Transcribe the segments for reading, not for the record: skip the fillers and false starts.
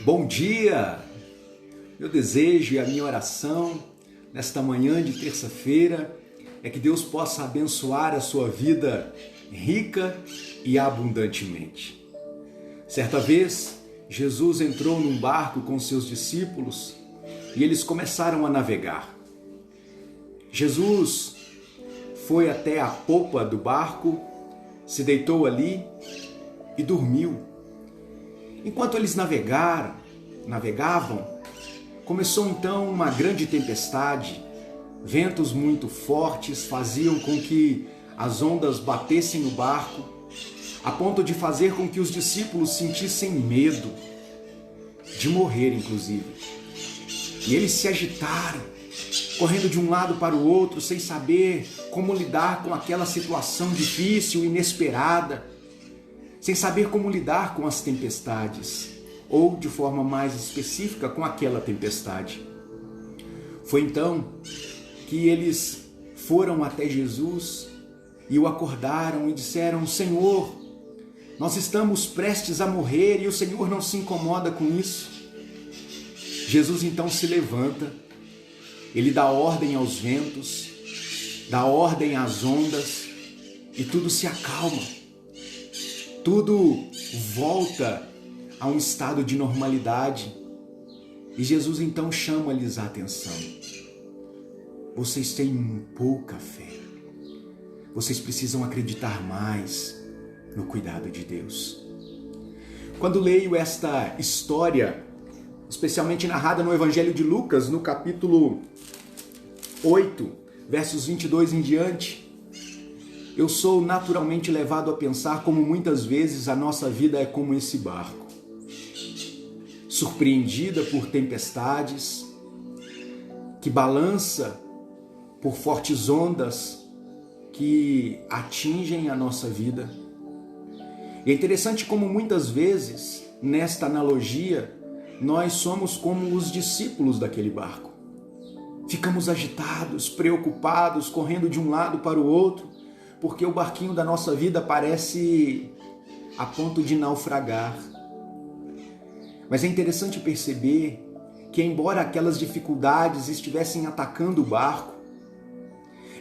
Bom dia! Meu desejo e a minha oração nesta manhã de terça-feira é que Deus possa abençoar a sua vida rica e abundantemente. Certa vez, Jesus entrou num barco com seus discípulos e eles começaram a navegar. Jesus foi até a popa do barco, se deitou ali e dormiu. Enquanto eles navegavam, começou então uma grande tempestade. Ventos muito fortes faziam com que as ondas batessem no barco, a ponto de fazer com que os discípulos sentissem medo de morrer, inclusive. E eles se agitaram, correndo de um lado para o outro, sem saber como lidar com aquela situação difícil, inesperada, sem saber como lidar com as tempestades, ou de forma mais específica, com aquela tempestade. Foi então que eles foram até Jesus e o acordaram e disseram: Senhor, nós estamos prestes a morrer e o Senhor não se incomoda com isso. Jesus então se levanta, ele dá ordem aos ventos, dá ordem às ondas e tudo se acalma. Tudo volta a um estado de normalidade e Jesus então chama-lhes a atenção. Vocês têm pouca fé. Vocês precisam acreditar mais no cuidado de Deus. Quando leio esta história, especialmente narrada no Evangelho de Lucas, no capítulo 8, versos 22 em diante, eu sou naturalmente levado a pensar como muitas vezes a nossa vida é como esse barco, surpreendida por tempestades, que balança por fortes ondas que atingem a nossa vida. E é interessante como muitas vezes, nesta analogia, nós somos como os discípulos daquele barco. Ficamos agitados, preocupados, correndo de um lado para o outro, porque o barquinho da nossa vida parece a ponto de naufragar. Mas é interessante perceber que, embora aquelas dificuldades estivessem atacando o barco,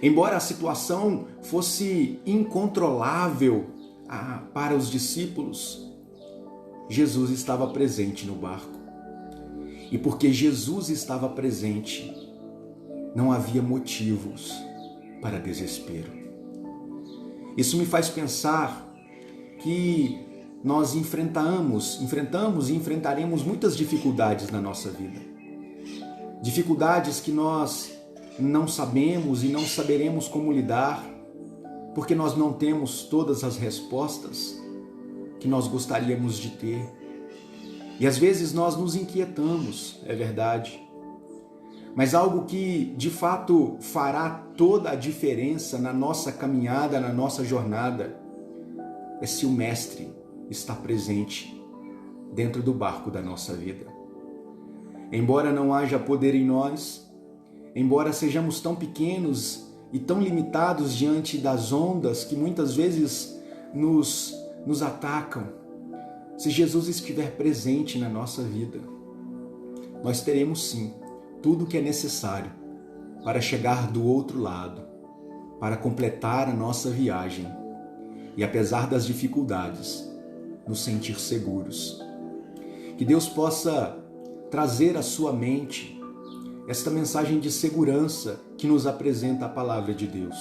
embora a situação fosse incontrolável para os discípulos, Jesus estava presente no barco. E porque Jesus estava presente, não havia motivos para desespero. Isso me faz pensar que nós enfrentamos e enfrentaremos muitas dificuldades na nossa vida. Dificuldades que nós não sabemos e não saberemos como lidar, porque nós não temos todas as respostas que nós gostaríamos de ter. E às vezes nós nos inquietamos, é verdade. Mas algo que de fato fará toda a diferença na nossa caminhada, na nossa jornada, é se o Mestre está presente dentro do barco da nossa vida. Embora não haja poder em nós, embora sejamos tão pequenos e tão limitados diante das ondas que muitas vezes nos atacam, se Jesus estiver presente na nossa vida, nós teremos sim tudo o que é necessário para chegar do outro lado, para completar a nossa viagem e, apesar das dificuldades, nos sentir seguros. Que Deus possa trazer à sua mente esta mensagem de segurança que nos apresenta a palavra de Deus.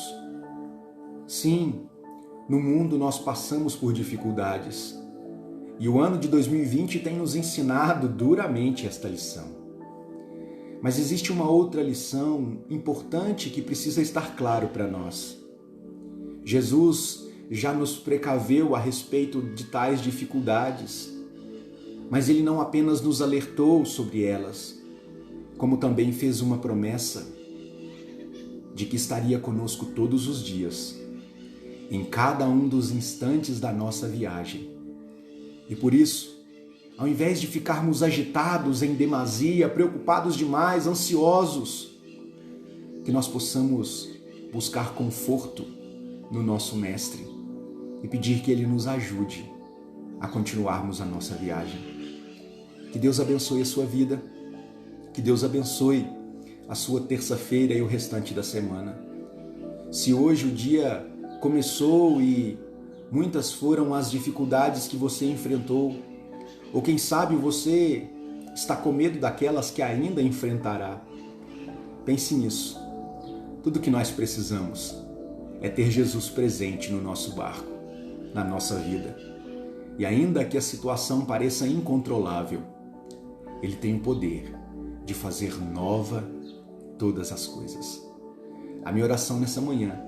Sim, no mundo nós passamos por dificuldades e o ano de 2020 tem nos ensinado duramente esta lição. Mas existe uma outra lição importante que precisa estar claro para nós. Jesus já nos precaveu a respeito de tais dificuldades, mas Ele não apenas nos alertou sobre elas, como também fez uma promessa de que estaria conosco todos os dias, em cada um dos instantes da nossa viagem. E por isso, ao invés de ficarmos agitados em demasia, preocupados demais, ansiosos, que nós possamos buscar conforto no nosso Mestre e pedir que Ele nos ajude a continuarmos a nossa viagem. Que Deus abençoe a sua vida, que Deus abençoe a sua terça-feira e o restante da semana. Se hoje o dia começou e muitas foram as dificuldades que você enfrentou, ou quem sabe você está com medo daquelas que ainda enfrentará, pense nisso. Tudo que nós precisamos é ter Jesus presente no nosso barco, na nossa vida. E ainda que a situação pareça incontrolável, Ele tem o poder de fazer nova todas as coisas. A minha oração nessa manhã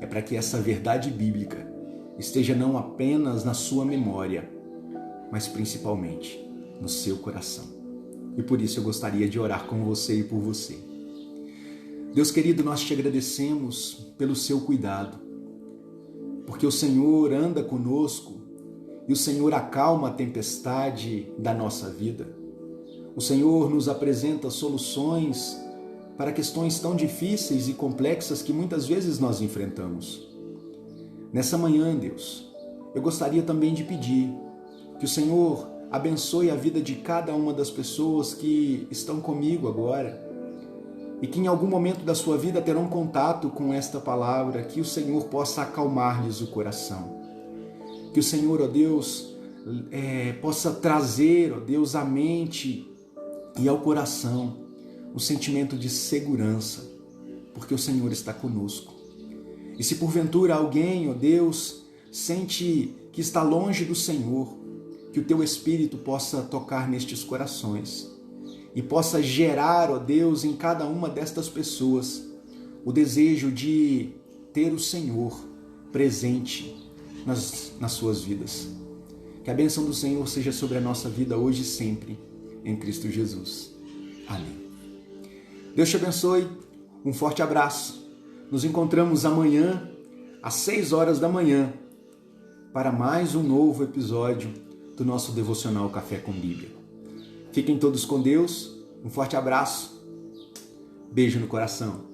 é para que essa verdade bíblica esteja não apenas na sua memória, mas principalmente no seu coração. E por isso eu gostaria de orar com você e por você. Deus querido, nós te agradecemos pelo seu cuidado, porque o Senhor anda conosco e o Senhor acalma a tempestade da nossa vida. O Senhor nos apresenta soluções para questões tão difíceis e complexas que muitas vezes nós enfrentamos. Nessa manhã, Deus, eu gostaria também de pedir que o Senhor abençoe a vida de cada uma das pessoas que estão comigo agora e que em algum momento da sua vida terão contato com esta palavra, que o Senhor possa acalmar-lhes o coração. Que o Senhor, ó Deus, possa trazer, ó Deus, à mente e ao coração um sentimento de segurança, porque o Senhor está conosco. E se porventura alguém, ó Deus, sente que está longe do Senhor, que o Teu Espírito possa tocar nestes corações e possa gerar, ó Deus, em cada uma destas pessoas o desejo de ter o Senhor presente nas suas vidas. Que a bênção do Senhor seja sobre a nossa vida hoje e sempre, em Cristo Jesus. Amém. Deus te abençoe, um forte abraço. Nos encontramos amanhã, às 6 horas da manhã, para mais um novo episódio do nosso devocional Café com Bíblia. Fiquem todos com Deus, um forte abraço, beijo no coração.